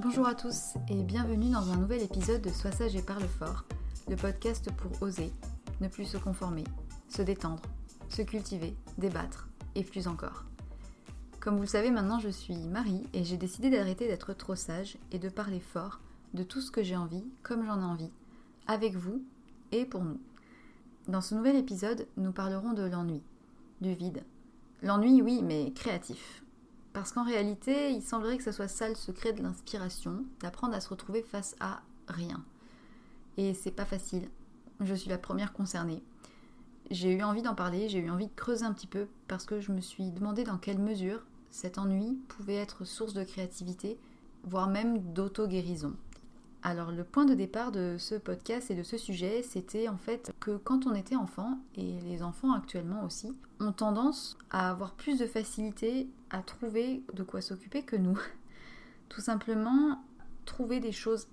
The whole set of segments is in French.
Bonjour à tous et bienvenue dans un nouvel épisode de Sois sage et parle fort, le podcast pour oser, ne plus se conformer, se détendre, se cultiver, débattre et plus encore. Comme vous le savez maintenant, je suis Marie et j'ai décidé d'arrêter d'être trop sage et de parler fort de tout ce que j'ai envie, comme j'en ai envie, avec vous et pour nous. Dans ce nouvel épisode, nous parlerons de l'ennui, du vide. L'ennui, oui, mais créatif. Parce qu'en réalité, il semblerait que ce soit ça le secret de l'inspiration, d'apprendre à se retrouver face à rien. Et c'est pas facile. Je suis la première concernée. J'ai eu envie d'en parler, j'ai eu envie de creuser un petit peu, parce que je me suis demandé dans quelle mesure cet ennui pouvait être source de créativité, voire même d'auto-guérison. Alors le point de départ de ce podcast et de ce sujet, c'était en fait que quand on était enfant, et les enfants actuellement aussi, ont tendance à avoir plus de facilité à trouver de quoi s'occuper que nous. Tout simplement trouver des choses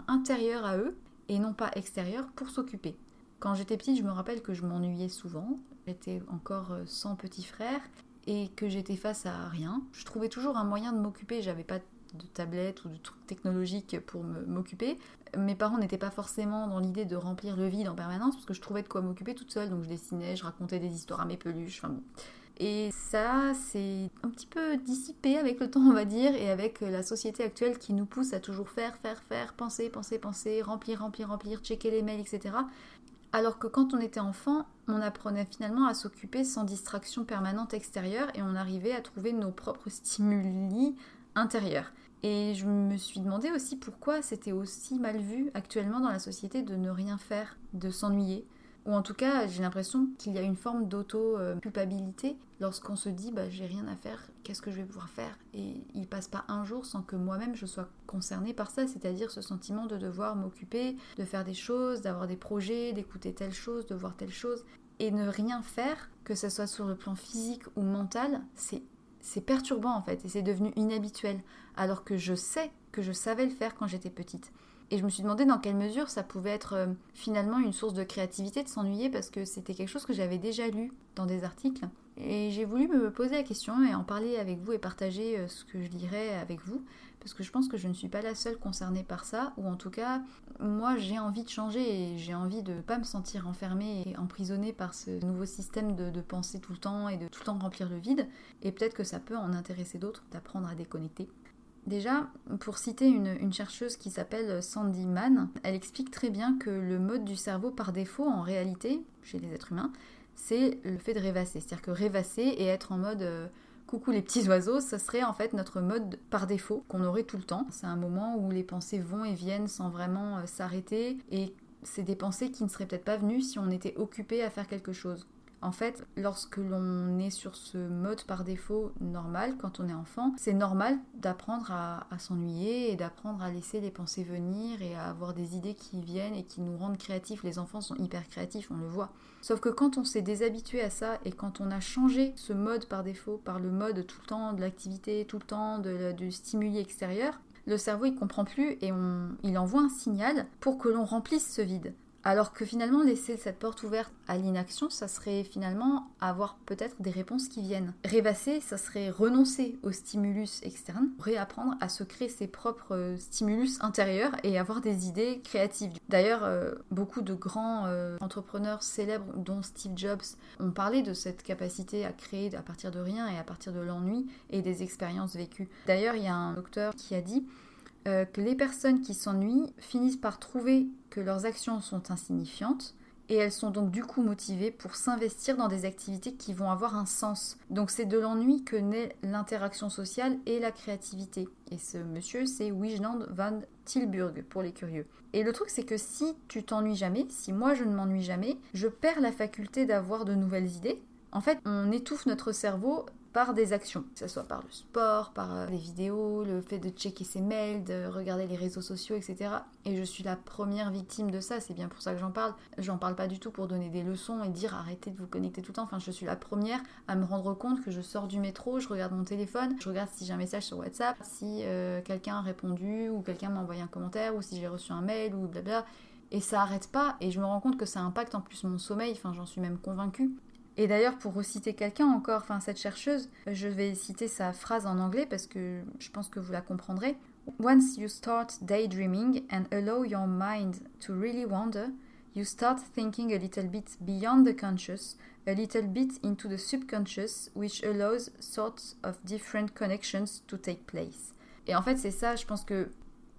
intérieures à eux et non pas extérieures pour s'occuper. Quand j'étais petite, je me rappelle que je m'ennuyais souvent. J'étais encore sans petit frère et que j'étais face à rien. Je trouvais toujours un moyen de m'occuper, j'avais pas de tablette ou de trucs technologiques pour m'occuper. Mes parents n'étaient pas forcément dans l'idée de remplir le vide en permanence parce que je trouvais de quoi m'occuper toute seule, donc je dessinais, je racontais des histoires à mes peluches, bon. Et ça, c'est un petit peu dissipé avec le temps, on va dire, et avec la société actuelle qui nous pousse à toujours faire, penser, remplir, checker les mails, etc. Alors que quand on était enfant, on apprenait finalement à s'occuper sans distraction permanente extérieure et on arrivait à trouver nos propres stimuli intérieurs. Et je me suis demandé aussi pourquoi c'était aussi mal vu actuellement dans la société de ne rien faire, de s'ennuyer. Ou en tout cas, j'ai l'impression qu'il y a une forme d'auto-culpabilité lorsqu'on se dit j'ai rien à faire, qu'est-ce que je vais pouvoir faire ? Et il passe pas un jour sans que moi-même je sois concernée par ça, c'est-à-dire ce sentiment de devoir m'occuper, de faire des choses, d'avoir des projets, d'écouter telle chose, de voir telle chose. Et ne rien faire, que ce soit sur le plan physique ou mental, c'est perturbant en fait, et c'est devenu inhabituel, alors que je sais que je savais le faire quand j'étais petite. Et je me suis demandé dans quelle mesure ça pouvait être finalement une source de créativité de s'ennuyer, parce que c'était quelque chose que j'avais déjà lu dans des articles. Et j'ai voulu me poser la question et en parler avec vous et partager ce que je lirais avec vous, parce que je pense que je ne suis pas la seule concernée par ça, ou en tout cas, moi j'ai envie de changer et j'ai envie de ne pas me sentir enfermée et emprisonnée par ce nouveau système de penser tout le temps et de tout le temps remplir le vide, et peut-être que ça peut en intéresser d'autres d'apprendre à déconnecter. Déjà, pour citer une chercheuse qui s'appelle Sandy Mann, elle explique très bien que le mode du cerveau par défaut, en réalité, chez les êtres humains, c'est le fait de rêvasser. C'est-à-dire que rêvasser et être en mode coucou les petits oiseaux, ça serait en fait notre mode par défaut qu'on aurait tout le temps. C'est un moment où les pensées vont et viennent sans vraiment s'arrêter, et c'est des pensées qui ne seraient peut-être pas venues si on était occupé à faire quelque chose. En fait, lorsque l'on est sur ce mode par défaut normal, quand on est enfant, c'est normal d'apprendre à s'ennuyer et d'apprendre à laisser les pensées venir et à avoir des idées qui viennent et qui nous rendent créatifs. Les enfants sont hyper créatifs, on le voit. Sauf que quand on s'est déshabitué à ça et quand on a changé ce mode par défaut par le mode tout le temps de l'activité, tout le temps du stimuli extérieur, le cerveau il comprend plus et il envoie un signal pour que l'on remplisse ce vide. Alors que finalement, laisser cette porte ouverte à l'inaction, ça serait finalement avoir peut-être des réponses qui viennent. Rêvasser, ça serait renoncer au stimulus externe, réapprendre à se créer ses propres stimulus intérieurs et avoir des idées créatives. D'ailleurs, beaucoup de grands entrepreneurs célèbres, dont Steve Jobs, ont parlé de cette capacité à créer à partir de rien et à partir de l'ennui et des expériences vécues. D'ailleurs, il y a un docteur qui a dit que les personnes qui s'ennuient finissent par trouver que leurs actions sont insignifiantes et elles sont donc du coup motivées pour s'investir dans des activités qui vont avoir un sens. Donc c'est de l'ennui que naît l'interaction sociale et la créativité. Et ce monsieur, c'est Wijnand van Tilburg pour les curieux. Et le truc, c'est que si tu t'ennuies jamais, si moi je ne m'ennuie jamais, je perds la faculté d'avoir de nouvelles idées. En fait, on étouffe notre cerveau par des actions, que ce soit par le sport, par les vidéos, le fait de checker ses mails, de regarder les réseaux sociaux, etc. Et je suis la première victime de ça, c'est bien pour ça que j'en parle. J'en parle pas du tout pour donner des leçons et dire arrêtez de vous connecter tout le temps. Enfin, je suis la première à me rendre compte que je sors du métro, je regarde mon téléphone, je regarde si j'ai un message sur WhatsApp, si quelqu'un a répondu, ou quelqu'un m'a envoyé un commentaire, ou si j'ai reçu un mail, ou blabla. Et ça arrête pas, et je me rends compte que ça impacte en plus mon sommeil, enfin j'en suis même convaincue. Et d'ailleurs, pour reciter quelqu'un encore, cette chercheuse, je vais citer sa phrase en anglais parce que je pense que vous la comprendrez. Once you start daydreaming and allow your mind to really wander, you start thinking a little bit beyond the conscious, a little bit into the subconscious, which allows sorts of different connections to take place. Et en fait, c'est ça, je pense que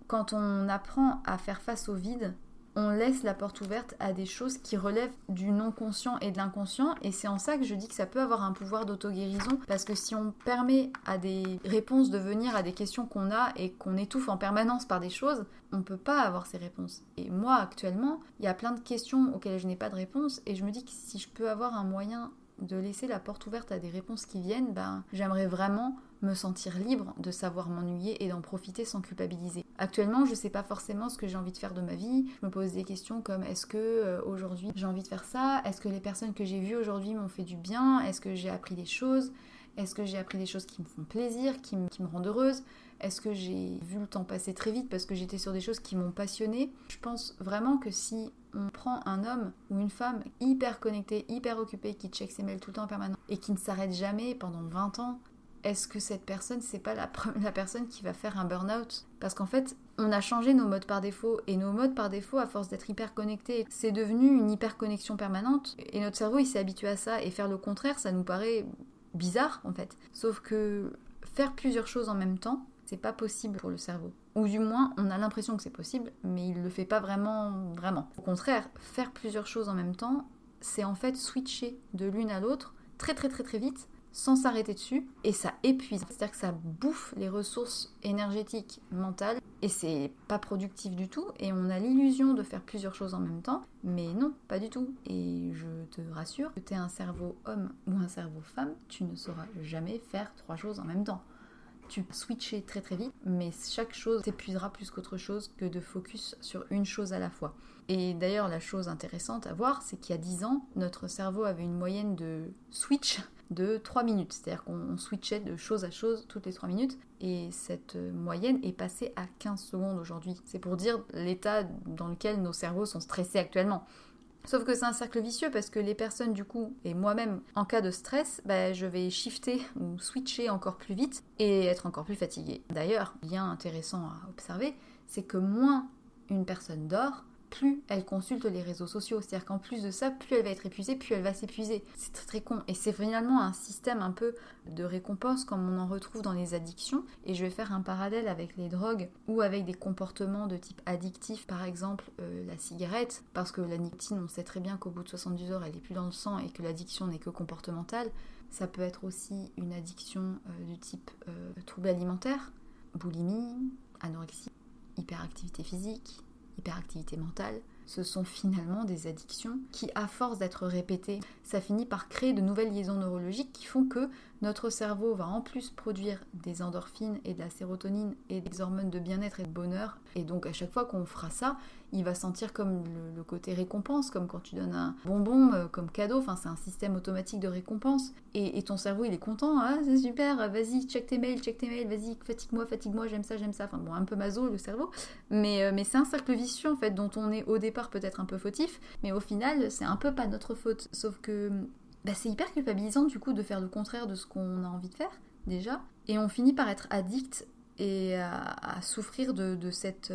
quand on apprend à faire face au vide, on laisse la porte ouverte à des choses qui relèvent du non-conscient et de l'inconscient, et c'est en ça que je dis que ça peut avoir un pouvoir d'auto-guérison, parce que si on permet à des réponses de venir à des questions qu'on a et qu'on étouffe en permanence par des choses, on ne peut pas avoir ces réponses. Et moi, actuellement, il y a plein de questions auxquelles je n'ai pas de réponse, et je me dis que si je peux avoir un moyen de laisser la porte ouverte à des réponses qui viennent, j'aimerais vraiment me sentir libre de savoir m'ennuyer et d'en profiter sans culpabiliser. Actuellement, je sais pas forcément ce que j'ai envie de faire de ma vie. Je me pose des questions comme est-ce que aujourd'hui j'ai envie de faire ça ? Est-ce que les personnes que j'ai vues aujourd'hui m'ont fait du bien ? Est-ce que j'ai appris des choses ? Est-ce que j'ai appris des choses qui me font plaisir, qui me rendent heureuse ? Est-ce que j'ai vu le temps passer très vite parce que j'étais sur des choses qui m'ont passionnée ? Je pense vraiment que si on prend un homme ou une femme hyper connecté, hyper occupé, qui check ses mails tout le temps en permanence et qui ne s'arrête jamais pendant 20 ans, est-ce que cette personne, c'est pas la personne qui va faire un burn-out ? Parce qu'en fait, on a changé nos modes par défaut, et nos modes par défaut, à force d'être hyper connectés, c'est devenu une hyper connexion permanente, et notre cerveau, il s'est habitué à ça, et faire le contraire, ça nous paraît bizarre, en fait. Sauf que faire plusieurs choses en même temps, c'est pas possible pour le cerveau. Ou du moins, on a l'impression que c'est possible, mais il le fait pas vraiment. Au contraire, faire plusieurs choses en même temps, c'est en fait switcher de l'une à l'autre très très très très vite, sans s'arrêter dessus, et ça épuise. C'est-à-dire que ça bouffe les ressources énergétiques, mentales, et c'est pas productif du tout, et on a l'illusion de faire plusieurs choses en même temps, mais non, pas du tout. Et je te rassure, que t'aies un cerveau homme ou un cerveau femme, tu ne sauras jamais faire 3 choses en même temps. Tu peux switcher très très vite, mais chaque chose t'épuisera plus qu'autre chose que de focus sur une chose à la fois. Et d'ailleurs, la chose intéressante à voir, c'est qu'il y a 10 ans, notre cerveau avait une moyenne de switch de 3 minutes. C'est-à-dire qu'on switchait de chose à chose toutes les 3 minutes. Et cette moyenne est passée à 15 secondes aujourd'hui. C'est pour dire l'état dans lequel nos cerveaux sont stressés actuellement. Sauf que c'est un cercle vicieux parce que les personnes du coup, et moi-même, en cas de stress, je vais shifter ou switcher encore plus vite et être encore plus fatiguée. D'ailleurs, lien intéressant à observer, c'est que moins une personne dort, plus elle consulte les réseaux sociaux. C'est-à-dire qu'en plus de ça, plus elle va être épuisée, plus elle va s'épuiser. C'est très très con. Et c'est finalement un système un peu de récompense comme on en retrouve dans les addictions. Et je vais faire un parallèle avec les drogues ou avec des comportements de type addictif, par exemple la cigarette. Parce que la nicotine, on sait très bien qu'au bout de 72 heures, elle n'est plus dans le sang et que l'addiction n'est que comportementale. Ça peut être aussi une addiction du type trouble alimentaire, boulimie, anorexie, hyperactivité physique, hyperactivité mentale. Ce sont finalement des addictions qui, à force d'être répétées, ça finit par créer de nouvelles liaisons neurologiques qui font que notre cerveau va en plus produire des endorphines et de la sérotonine et des hormones de bien-être et de bonheur. Et donc à chaque fois qu'on fera ça, il va sentir comme le côté récompense, comme quand tu donnes un bonbon comme cadeau. Enfin, c'est un système automatique de récompense. Et ton cerveau, il est content. Ah, c'est super, vas-y, check tes mails, vas-y, fatigue-moi, j'aime ça. Enfin bon, un peu maso le cerveau. Mais c'est un cercle vicieux en fait, dont on est au départ peut-être un peu fautif, mais au final, c'est un peu pas notre faute. Sauf que c'est hyper culpabilisant du coup de faire le contraire de ce qu'on a envie de faire, déjà. Et on finit par être addict et à souffrir de cette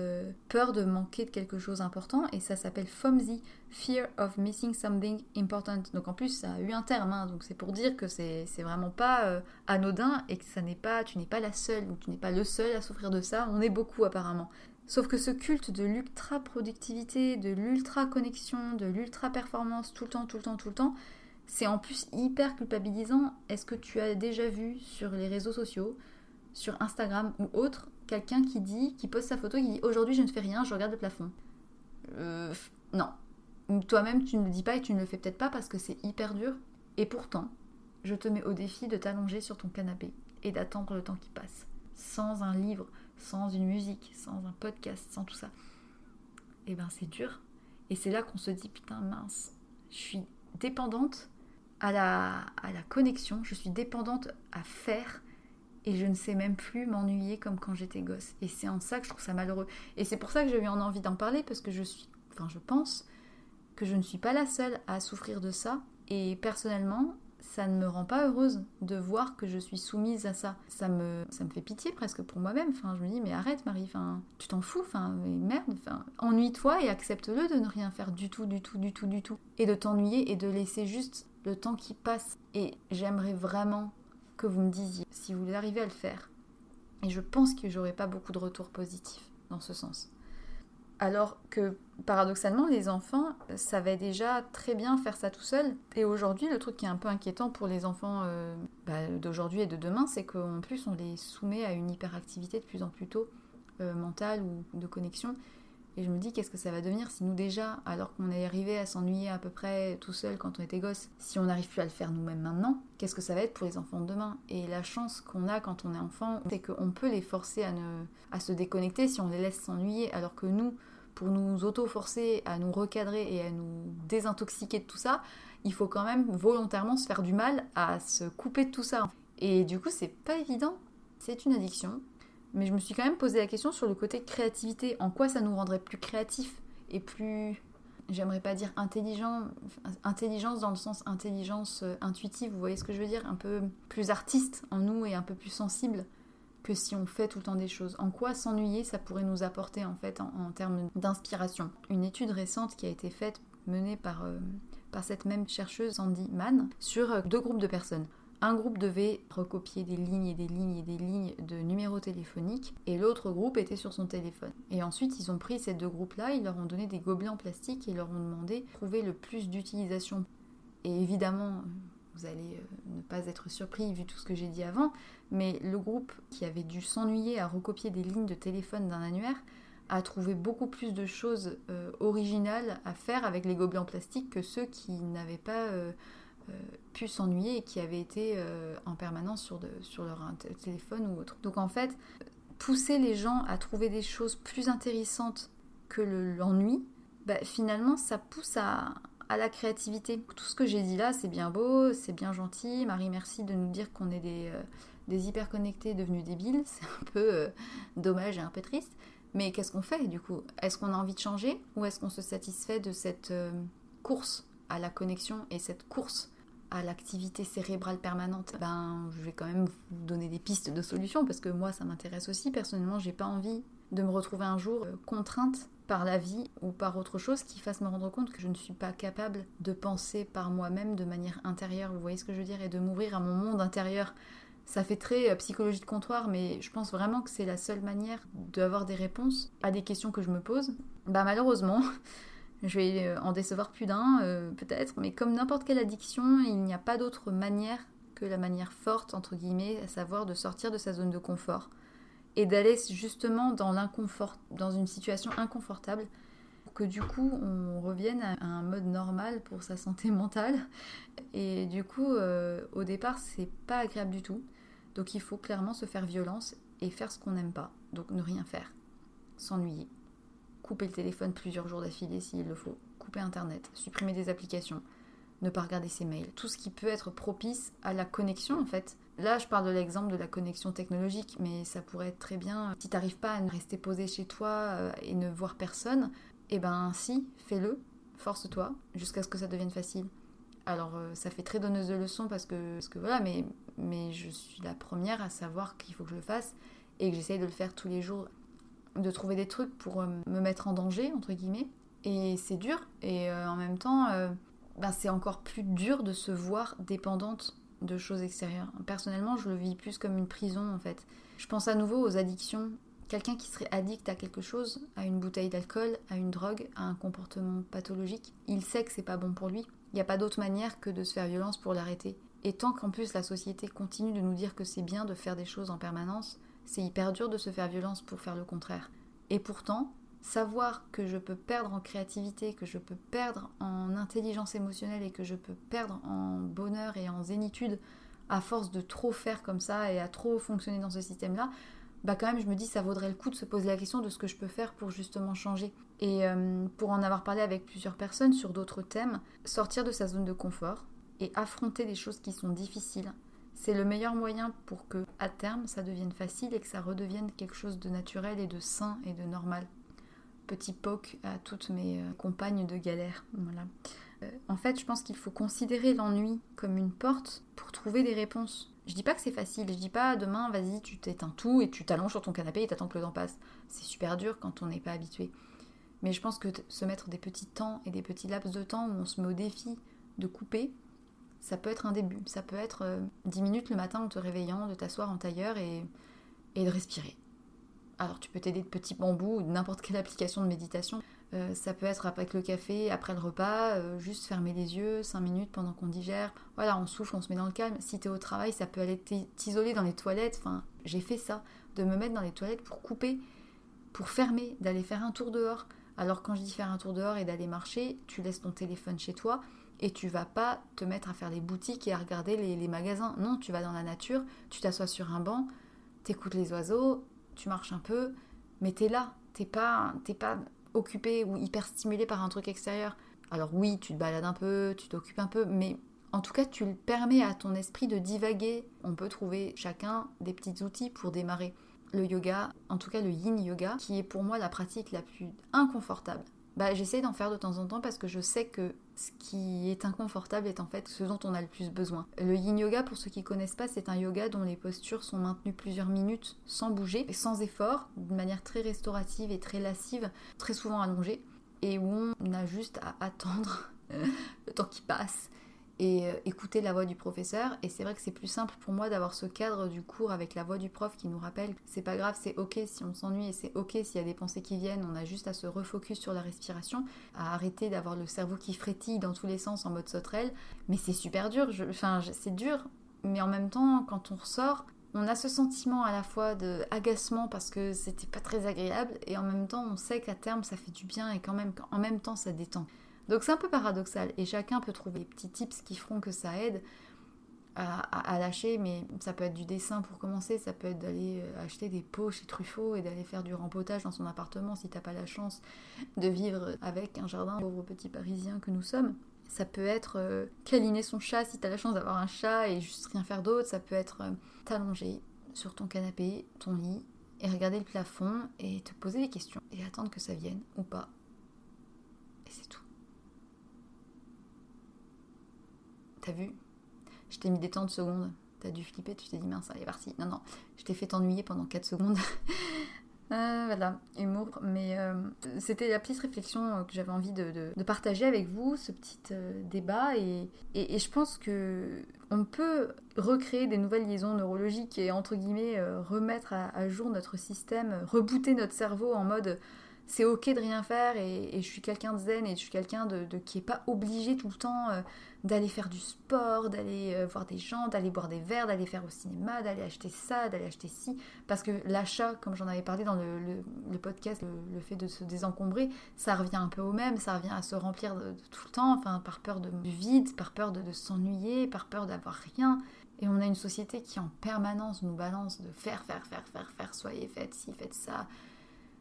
peur de manquer de quelque chose d'important, et ça s'appelle FOMSI, Fear of Missing Something Important. Donc en plus ça a eu un terme, donc c'est pour dire que c'est vraiment pas anodin et que tu n'es pas la seule, ou tu n'es pas le seul à souffrir de ça, on est beaucoup apparemment. Sauf que ce culte de l'ultra-productivité, de l'ultra-connexion, de l'ultra-performance tout le temps, c'est en plus hyper culpabilisant. Est-ce que tu as déjà vu sur les réseaux sociaux, sur Instagram ou autre, quelqu'un qui poste sa photo, qui dit « Aujourd'hui je ne fais rien, je regarde le plafond ». Non. Toi-même tu ne le dis pas et tu ne le fais peut-être pas parce que c'est hyper dur. Et pourtant, je te mets au défi de t'allonger sur ton canapé et d'attendre le temps qui passe. Sans un livre, sans une musique, sans un podcast, sans tout ça. Et c'est dur. Et c'est là qu'on se dit putain mince, je suis dépendante à la connexion, je suis dépendante à faire et je ne sais même plus m'ennuyer comme quand j'étais gosse. Et c'est en ça que je trouve ça malheureux. Et c'est pour ça que j'ai eu envie d'en parler, parce que je pense que je ne suis pas la seule à souffrir de ça. Et personnellement, ça ne me rend pas heureuse de voir que je suis soumise à ça. Ça me fait pitié presque pour moi-même. Enfin, je me dis, mais arrête Marie, enfin, tu t'en fous, enfin, mais merde, enfin, ennuie-toi et accepte-le de ne rien faire du tout. Et de t'ennuyer et de laisser juste le temps qui passe. Et j'aimerais vraiment que vous me disiez si vous arrivez à le faire. Et je pense que j'aurai pas beaucoup de retours positifs dans ce sens. Alors que, paradoxalement, les enfants savaient déjà très bien faire ça tout seuls. Et aujourd'hui, le truc qui est un peu inquiétant pour les enfants d'aujourd'hui et de demain, c'est qu'en plus, on les soumet à une hyperactivité de plus en plus tôt, mentale ou de connexion. Et je me dis, qu'est-ce que ça va devenir si nous déjà, alors qu'on est arrivé à s'ennuyer à peu près tout seul quand on était gosse, si on n'arrive plus à le faire nous-mêmes maintenant, qu'est-ce que ça va être pour les enfants de demain? Et la chance qu'on a quand on est enfant, c'est qu'on peut les forcer à se déconnecter si on les laisse s'ennuyer, alors que nous, pour nous auto-forcer à nous recadrer et à nous désintoxiquer de tout ça, il faut quand même volontairement se faire du mal à se couper de tout ça. Et du coup, c'est pas évident, c'est une addiction. Mais je me suis quand même posé la question sur le côté créativité. En quoi ça nous rendrait plus créatifs et plus, j'aimerais pas dire intelligence dans le sens intelligence intuitive, vous voyez ce que je veux dire? Un peu plus artiste en nous et un peu plus sensible que si on fait tout le temps des choses. En quoi s'ennuyer, ça pourrait nous apporter en fait en termes d'inspiration? Une étude récente qui a été faite, menée par cette même chercheuse Sandy Mann, sur 2 groupes de personnes. Un groupe devait recopier des lignes de numéros téléphoniques et l'autre groupe était sur son téléphone. Et ensuite, ils ont pris ces 2 groupes-là, ils leur ont donné des gobelets en plastique et ils leur ont demandé de trouver le plus d'utilisation. Et évidemment, vous allez ne pas être surpris vu tout ce que j'ai dit avant, mais le groupe qui avait dû s'ennuyer à recopier des lignes de téléphone d'un annuaire a trouvé beaucoup plus de choses originales à faire avec les gobelets en plastique que ceux qui n'avaient pas... pu s'ennuyer et qui avaient été en permanence sur leur téléphone ou autre. Donc en fait, pousser les gens à trouver des choses plus intéressantes que l'ennui, finalement ça pousse à la créativité. Tout ce que j'ai dit là, c'est bien beau, c'est bien gentil. Marie, merci de nous dire qu'on est des hyper connectés devenus débiles. C'est un peu dommage et un peu triste. Mais qu'est-ce qu'on fait du coup? Est-ce qu'on a envie de changer ou est-ce qu'on se satisfait de cette course à la connexion et cette course à l'activité cérébrale permanente? Je vais quand même vous donner des pistes de solutions parce que moi ça m'intéresse aussi. Personnellement, j'ai pas envie de me retrouver un jour contrainte par la vie ou par autre chose qui fasse me rendre compte que je ne suis pas capable de penser par moi-même de manière intérieure, vous voyez ce que je veux dire, et de m'ouvrir à mon monde intérieur. Ça fait très psychologie de comptoir, mais je pense vraiment que c'est la seule manière d'avoir des réponses à des questions que je me pose. Malheureusement, je vais en décevoir plus d'un, peut-être, mais comme n'importe quelle addiction, il n'y a pas d'autre manière que la manière forte, entre guillemets, à savoir de sortir de sa zone de confort et d'aller justement dans l'inconfort, dans une situation inconfortable, pour que du coup on revienne à un mode normal pour sa santé mentale. Et du coup, au départ, c'est pas agréable du tout. Donc il faut clairement se faire violence et faire ce qu'on n'aime pas. Donc ne rien faire, s'ennuyer. Couper le téléphone plusieurs jours d'affilée s'il le faut, couper internet, supprimer des applications, ne pas regarder ses mails, tout ce qui peut être propice à la connexion en fait. Là je parle de l'exemple de la connexion technologique, mais ça pourrait être très bien, si t'arrives pas à rester posé chez toi et ne voir personne, si, fais-le, force-toi, jusqu'à ce que ça devienne facile. Alors ça fait très donneuse de leçons parce que voilà, mais je suis la première à savoir qu'il faut que je le fasse et que j'essaye de le faire tous les jours, de trouver des trucs pour me mettre en danger, entre guillemets. Et c'est dur, et en même temps, c'est encore plus dur de se voir dépendante de choses extérieures. Personnellement, je le vis plus comme une prison, en fait. Je pense à nouveau aux addictions. Quelqu'un qui serait addict à quelque chose, à une bouteille d'alcool, à une drogue, à un comportement pathologique, il sait que c'est pas bon pour lui. Il n'y a pas d'autre manière que de se faire violence pour l'arrêter. Et tant qu'en plus la société continue de nous dire que c'est bien de faire des choses en permanence, c'est hyper dur de se faire violence pour faire le contraire. Et pourtant, savoir que je peux perdre en créativité, que je peux perdre en intelligence émotionnelle et que je peux perdre en bonheur et en zénitude à force de trop faire comme ça et à trop fonctionner dans ce système-là, quand même je me dis ça vaudrait le coup de se poser la question de ce que je peux faire pour justement changer. Et pour en avoir parlé avec plusieurs personnes sur d'autres thèmes, sortir de sa zone de confort et affronter des choses qui sont difficiles, c'est le meilleur moyen pour que, à terme, ça devienne facile et que ça redevienne quelque chose de naturel et de sain et de normal. petit poke à toutes mes compagnes de galère. Voilà. En fait, je pense qu'il faut considérer l'ennui comme une porte pour trouver des réponses. Je dis pas que c'est facile, je dis pas demain, vas-y, tu t'éteins tout et tu t'allonges sur ton canapé et t'attends que le temps passe. C'est super dur quand on n'est pas habitué. Mais je pense que se mettre des petits temps et des petits laps de temps où on se met au défi de couper, ça peut être un début. Ça peut être 10 minutes le matin en te réveillant, de t'asseoir en tailleur et de respirer. Alors tu peux t'aider de petits bambous ou de n'importe quelle application de méditation. Ça peut être avec le café, après le repas, juste fermer les yeux 5 minutes pendant qu'on digère. Voilà, on souffle, on se met dans le calme. Si t'es au travail, ça peut aller t'isoler dans les toilettes. Enfin, j'ai fait ça, de me mettre dans les toilettes pour couper, pour fermer, d'aller faire un tour dehors. Alors quand je dis faire un tour dehors et d'aller marcher, tu laisses ton téléphone chez toi et tu vas pas te mettre à faire les boutiques et à regarder les magasins. Non, tu vas dans la nature, tu t'assois sur un banc, t'écoutes les oiseaux, tu marches un peu, mais t'es là, t'es pas occupé ou hyper stimulé par un truc extérieur. Alors oui, tu te balades un peu, tu t'occupes un peu, mais en tout cas, tu le permets à ton esprit de divaguer. On peut trouver chacun des petits outils pour démarrer. Le yoga, en tout cas le yin yoga, qui est pour moi la pratique la plus inconfortable. J'essaie d'en faire de temps en temps parce que je sais que ce qui est inconfortable est en fait ce dont on a le plus besoin. Le yin yoga, pour ceux qui ne connaissent pas, c'est un yoga dont les postures sont maintenues plusieurs minutes sans bouger, sans effort, d'une manière très restaurative et très lascive, très souvent allongée, et où on a juste à attendre le temps qui passe et écouter la voix du professeur. Et c'est vrai que c'est plus simple pour moi d'avoir ce cadre du cours avec la voix du prof qui nous rappelle que c'est pas grave, c'est ok si on s'ennuie et c'est ok s'il y a des pensées qui viennent, on a juste à se refocus sur la respiration, à arrêter d'avoir le cerveau qui frétille dans tous les sens en mode sauterelle. Mais c'est super dur, c'est dur, mais en même temps quand on ressort, on a ce sentiment à la fois d'agacement parce que c'était pas très agréable et en même temps on sait qu'à terme ça fait du bien et en même temps ça détend. Donc c'est un peu paradoxal et chacun peut trouver des petits tips qui feront que ça aide à lâcher, mais ça peut être du dessin pour commencer, ça peut être d'aller acheter des pots chez Truffaut et d'aller faire du rempotage dans son appartement si t'as pas la chance de vivre avec un jardin, pauvre petit parisien que nous sommes. Ça peut être câliner son chat si t'as la chance d'avoir un chat et juste rien faire d'autre. Ça peut être t'allonger sur ton canapé, ton lit et regarder le plafond et te poser des questions et attendre que ça vienne ou pas. Et c'est tout. T'as vu ? Je t'ai mis des temps de secondes. T'as dû flipper, tu t'es dit mince, elle est partie. Non, je t'ai fait t'ennuyer pendant 4 secondes. Voilà, humour. Mais c'était la petite réflexion que j'avais envie de partager avec vous, ce petit débat. Et je pense que on peut recréer des nouvelles liaisons neurologiques et entre guillemets remettre à jour notre système, rebooter notre cerveau en mode c'est ok de rien faire et je suis quelqu'un de zen et je suis quelqu'un qui est pas obligé tout le temps d'aller faire du sport, d'aller voir des gens, d'aller boire des verres, d'aller faire au cinéma, d'aller acheter ça, d'aller acheter ci. Parce que l'achat, comme j'en avais parlé dans le podcast, le fait de se désencombrer, ça revient un peu au même, ça revient à se remplir de tout le temps, enfin par peur du vide, par peur de s'ennuyer, par peur d'avoir rien. Et on a une société qui en permanence nous balance de faire, soyez, faites ci, faites ça.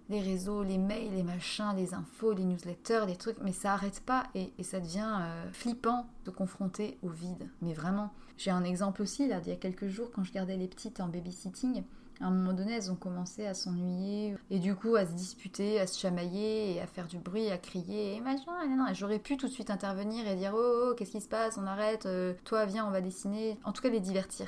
Les réseaux, les mails, les machins, les infos, les newsletters, les trucs, mais ça arrête pas et ça devient flippant de confronter au vide. Mais vraiment, j'ai un exemple aussi, là, d'il y a quelques jours, quand je gardais les petites en babysitting, à un moment donné, elles ont commencé à s'ennuyer et du coup à se disputer, à se chamailler et à faire du bruit, à crier et machin. Et non, j'aurais pu tout de suite intervenir et dire oh, qu'est-ce qui se passe, on arrête, toi viens, on va dessiner. En tout cas, les divertir.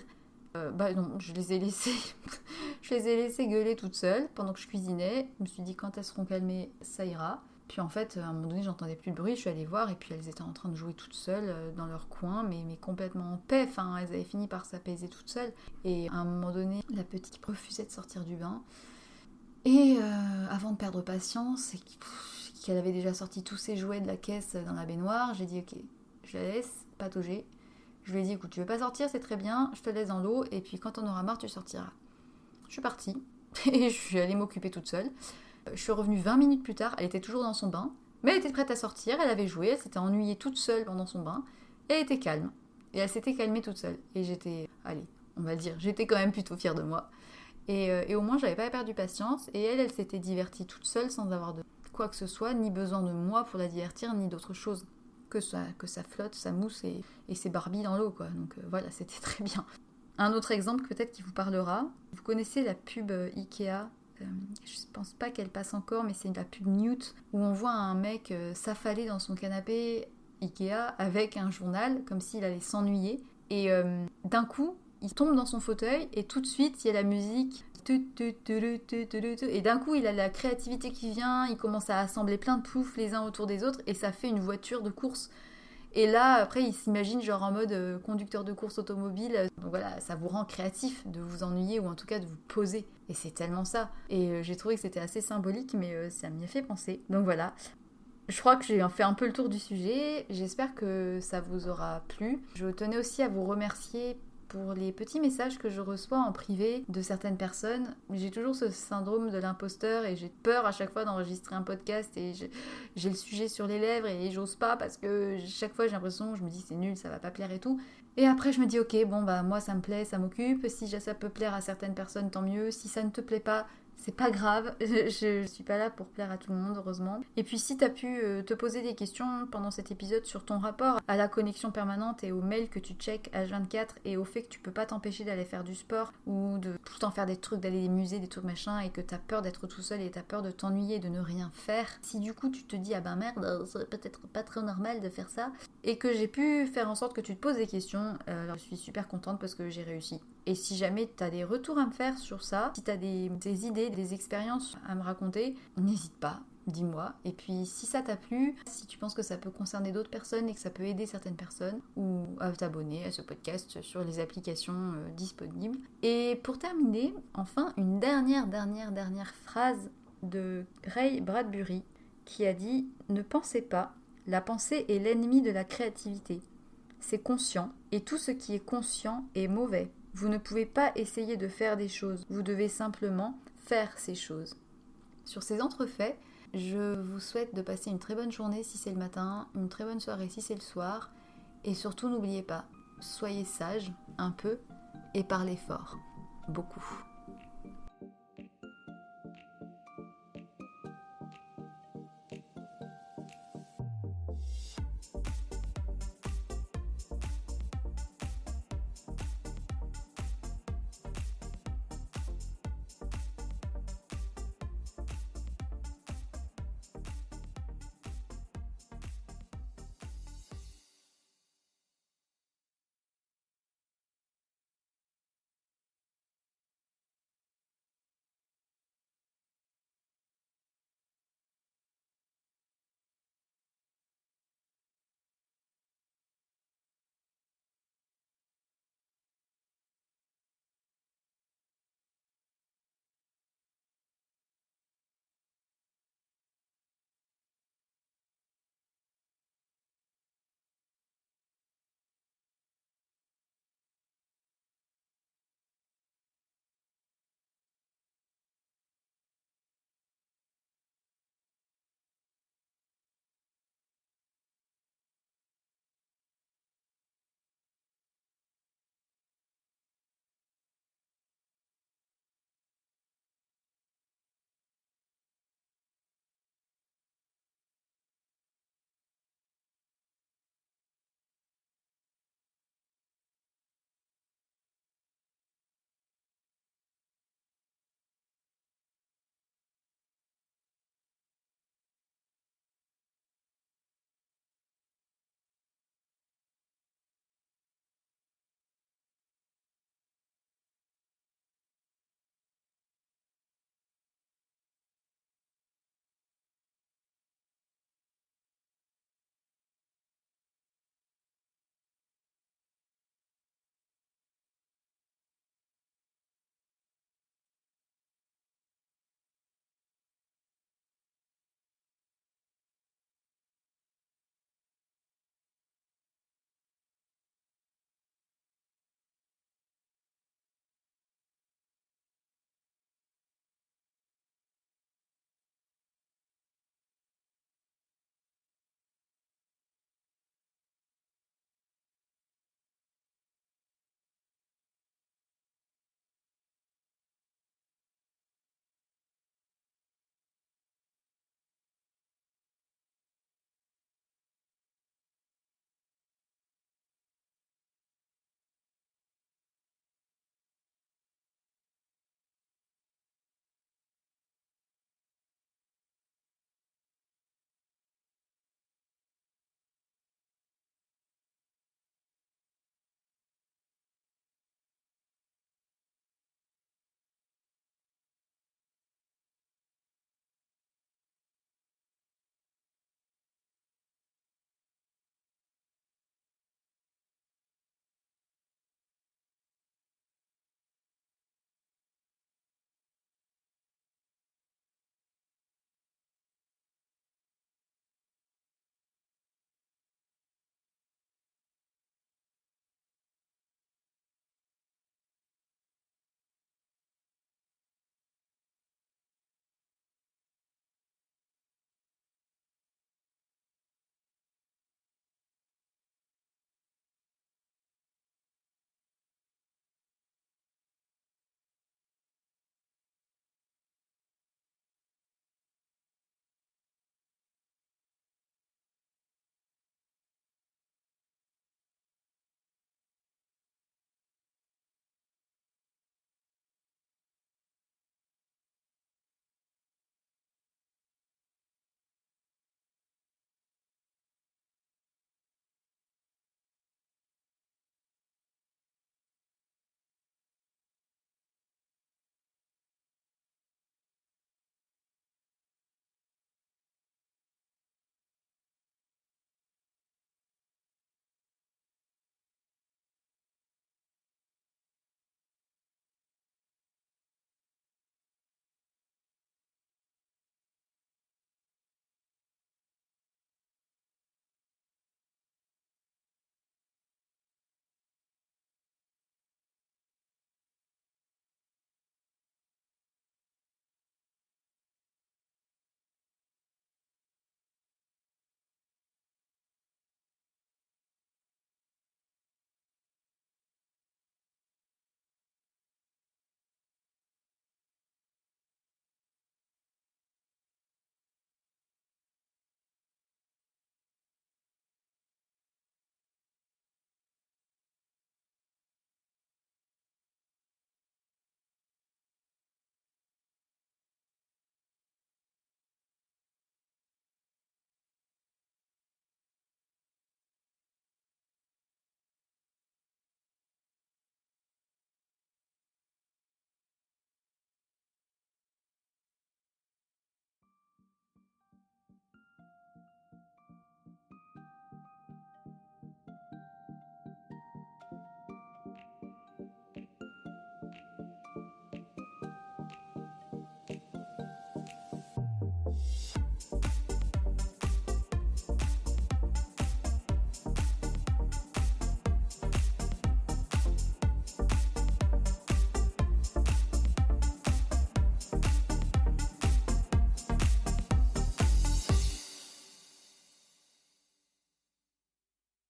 Non, je les ai laissées gueuler toutes seules pendant que je cuisinais. Je me suis dit quand elles seront calmées, ça ira. Puis en fait, à un moment donné, j'entendais plus le bruit, je suis allée voir et puis elles étaient en train de jouer toutes seules dans leur coin, mais complètement en paix. Enfin, elles avaient fini par s'apaiser toutes seules. Et à un moment donné, la petite refusait de sortir du bain. Et avant de perdre patience et qu'elle avait déjà sorti tous ses jouets de la caisse dans la baignoire, j'ai dit ok, je la laisse patauger. Je lui ai dit, écoute, tu veux pas sortir, c'est très bien, je te laisse dans l'eau, et puis quand on aura marre, tu sortiras. Je suis partie, et je suis allée m'occuper toute seule. Je suis revenue 20 minutes plus tard, elle était toujours dans son bain, mais elle était prête à sortir, elle avait joué, elle s'était ennuyée toute seule pendant son bain, et elle était calme. Et elle s'était calmée toute seule. Et j'étais, allez, on va le dire, j'étais quand même plutôt fière de moi. Et au moins, j'avais pas perdu patience, et elle s'était divertie toute seule sans avoir de quoi que ce soit, ni besoin de moi pour la divertir, ni d'autre chose. Que ça flotte, ça mousse et c'est Barbie dans l'eau, quoi. Donc voilà, c'était très bien. Un autre exemple peut-être qui vous parlera. Vous connaissez la pub Ikea je pense pas qu'elle passe encore, mais c'est la pub Newt, où on voit un mec s'affaler dans son canapé Ikea avec un journal, comme s'il allait s'ennuyer. Et d'un coup, il tombe dans son fauteuil et tout de suite, il y a la musique. Et d'un coup, il a la créativité qui vient, il commence à assembler plein de poufs les uns autour des autres et ça fait une voiture de course. Et là, après, il s'imagine genre en mode conducteur de course automobile. Donc voilà, ça vous rend créatif de vous ennuyer ou en tout cas de vous poser. Et c'est tellement ça. Et j'ai trouvé que c'était assez symbolique, mais ça m'y a fait penser. Donc voilà. Je crois que j'ai fait un peu le tour du sujet. J'espère que ça vous aura plu. Je tenais aussi à vous remercier pour les petits messages que je reçois en privé de certaines personnes. J'ai toujours ce syndrome de l'imposteur et j'ai peur à chaque fois d'enregistrer un podcast et j'ai le sujet sur les lèvres et j'ose pas parce que chaque fois j'ai l'impression, je me dis c'est nul, ça va pas plaire et tout. Et après je me dis ok, bon bah moi ça me plaît, ça m'occupe, si ça peut plaire à certaines personnes tant mieux, si ça ne te plaît pas, c'est pas grave, je suis pas là pour plaire à tout le monde, heureusement. Et puis si t'as pu te poser des questions pendant cet épisode sur ton rapport à la connexion permanente et aux mails que tu checkes H24 et au fait que tu peux pas t'empêcher d'aller faire du sport ou de tout le temps faire des trucs, d'aller des musées, des trucs machin et que t'as peur d'être tout seul et t'as peur de t'ennuyer et de ne rien faire. Si du coup tu te dis ah ben merde, c'est peut-être pas très normal de faire ça et que j'ai pu faire en sorte que tu te poses des questions, alors je suis super contente parce que j'ai réussi. Et si jamais tu as des retours à me faire sur ça, si tu as des idées, des expériences à me raconter, n'hésite pas, dis-moi. Et puis si ça t'a plu, si tu penses que ça peut concerner d'autres personnes et que ça peut aider certaines personnes, ou à t'abonner à ce podcast sur les applications disponibles. Et pour terminer, enfin, une dernière phrase de Ray Bradbury qui a dit « Ne pensez pas, la pensée est l'ennemi de la créativité. C'est conscient, et tout ce qui est conscient est mauvais. Vous ne pouvez pas essayer de faire des choses, vous devez simplement faire ces choses. » Sur ces entrefaits, je vous souhaite de passer une très bonne journée si c'est le matin, une très bonne soirée si c'est le soir, et surtout n'oubliez pas, soyez sages un peu et parlez fort, beaucoup.